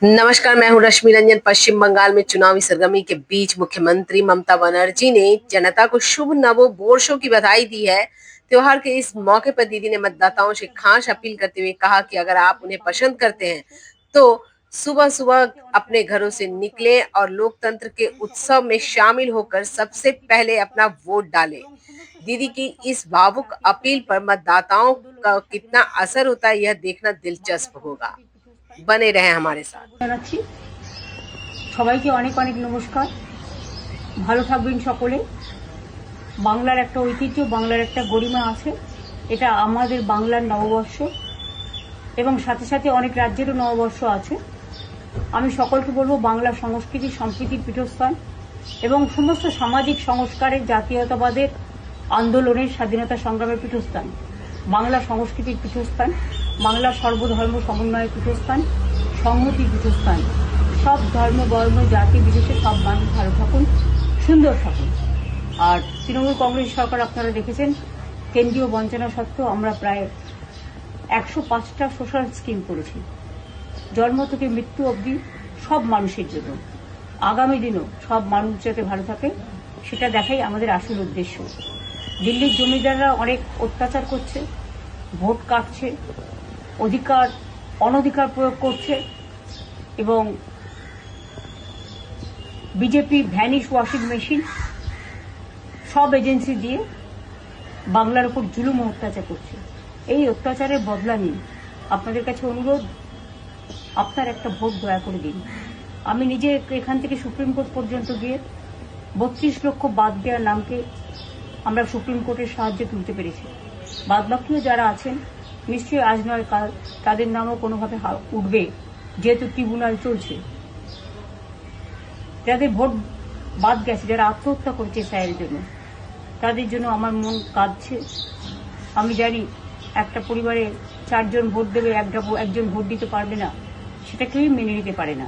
नमस्कार, मैं हूँ रश्मि रंजन। पश्चिम बंगाल में चुनावी सरगर्मी के बीच मुख्यमंत्री ममता बनर्जी ने जनता को शुभ नववर्षों की बधाई दी है। त्योहार के इस मौके पर दीदी ने मतदाताओं से खास अपील करते हुए कहा कि अगर आप उन्हें पसंद करते हैं तो सुबह सुबह अपने घरों से निकलें और लोकतंत्र के उत्सव में शामिल होकर सबसे पहले अपना वोट डालें। दीदी की इस भावुक अपील पर मतदाताओं का कितना असर होता है, यह देखना दिलचस्प होगा। बने रहें हमारे साथ। জানাচ্ছি সবাইকে অনেক অনেক নমস্কার। ভালো থাকবেন সকলে। বাংলার একটা ঐতিহ্য, বাংলার একটা গরিমা আছে। এটা আমাদের বাংলার নববর্ষ এবং সাথে সাথে অনেক রাজ্যেরও নববর্ষ আছে। আমি সকলকে বলবো বাংলা সংস্কৃতি সম্প্রীতির পীঠস্থান এবং সমস্ত সামাজিক সংস্কারের, জাতীয়তাবাদের আন্দোলনের, স্বাধীনতা সংগ্রামের পীঠস্থান, বাংলা সংস্কৃতির পীঠস্থান, বাংলা সর্বধর্ম সমন্বয়ের পীঠস্থান, সংহতির পীঠস্থান। সব ধর্ম বর্ণ জাতি বিশেষে সব মানুষ ভালো থাকুন, সুন্দর থাকুন। আর তৃণমূল কংগ্রেস সরকার আপনারা দেখেছেন, কেন্দ্রীয় বঞ্চনা সত্ত্বেও আমরা প্রায় 105টা সোশ্যাল স্কিম করেছি, জন্ম থেকে মৃত্যু অবধি সব মানুষের জন্য। আগামী দিনও সব মানুষ যাতে ভালো থাকে সেটা দেখাই আমাদের আসল উদ্দেশ্য। দিল্লির জমিদাররা অনেক অত্যাচার করছে, ভোট কাটছে, অনধিকার প্রয়োগ করছে এবং বিজেপি ভ্যানিশ ওয়াশিং মেশিন সব এজেন্সি দিয়ে বাংলার উপর জুলুম অত্যাচার করছে। এই অত্যাচারের বদলা নিন। আপনাদের কাছে অনুরোধ, আপনার একটা ভোট দয়া করে দিন। আমি নিজে এখান থেকে সুপ্রিম কোর্ট পর্যন্ত গিয়ে 32 লক্ষ বাদ দেওয়ার নামকে আমরা সুপ্রিম কোর্টের সাহায্যে তুলতে পেরেছি। বাদবাকিও যারা আছেন নিশ্চয়ই আজ নয় কাল তাদের নামও কোনোভাবে উঠবে, যেহেতু ট্রিব্যুনাল চলছে। যাদের ভোট বাদ গেছে, যারা আত্মহত্যা করেছে স্যারের জন্য, তাদের জন্য আমার মন কাঁদছে। আমি জানি একটা পরিবারে 4 জন ভোট দেবে, একজন ভোট দিতে পারবে না, সেটা কেউই মেনে নিতে পারে না।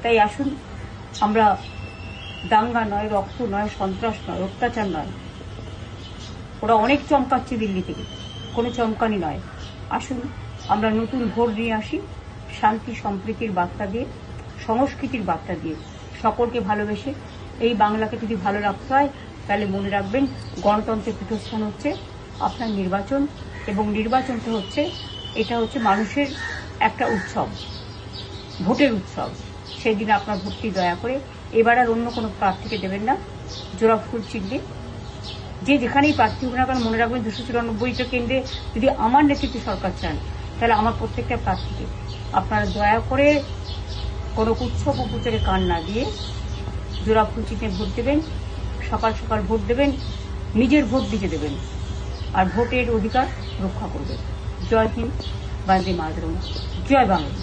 তাই আসুন, আমরা দাঙ্গা নয়, রক্ত নয়, সন্ত্রাস নয়, অত্যাচার নয়, ওরা অনেক চমকাচ্ছে দিল্লি থেকে, কোনো চমকানি নয়। আসুন আমরা নতুন ভোট নিয়ে আসি, শান্তি সম্প্রীতির বার্তা দিয়ে, সংস্কৃতির বার্তা দিয়ে, সকলকে ভালোবেসে। এই বাংলাকে যদি ভালো রাখতে হয় তাহলে মনে রাখবেন, গণতন্ত্রের পীঠস্থান হচ্ছে আপনার নির্বাচন, এবং নির্বাচনটা হচ্ছে, এটা হচ্ছে মানুষের একটা উৎসব, ভোটের উৎসব। সেই দিন আপনার ভোটটি দয়া করে এবার আর অন্য কোনো প্রার্থীকে দেবেন না। জোড়া ফুল চিহ্নে যে যেখানেই প্রার্থী হোক না কেন, মনে রাখবেন 294টা কেন্দ্রে যদি আমার নেতৃত্বে সরকার চান তাহলে আমার প্রত্যেকটা প্রার্থীকে আপনারা দয়া করে কোনো উৎসব উপচারে কান না দিয়ে জোড়া ফুল চিহ্নে ভোট দেবেন। সকাল সকাল ভোট দেবেন, নিজের ভোট দিতে দেবেন, আর ভোটের অধিকার রক্ষা করবেন। জয় হিন্দ, বন্দে মাতরম, জয় বাংলা।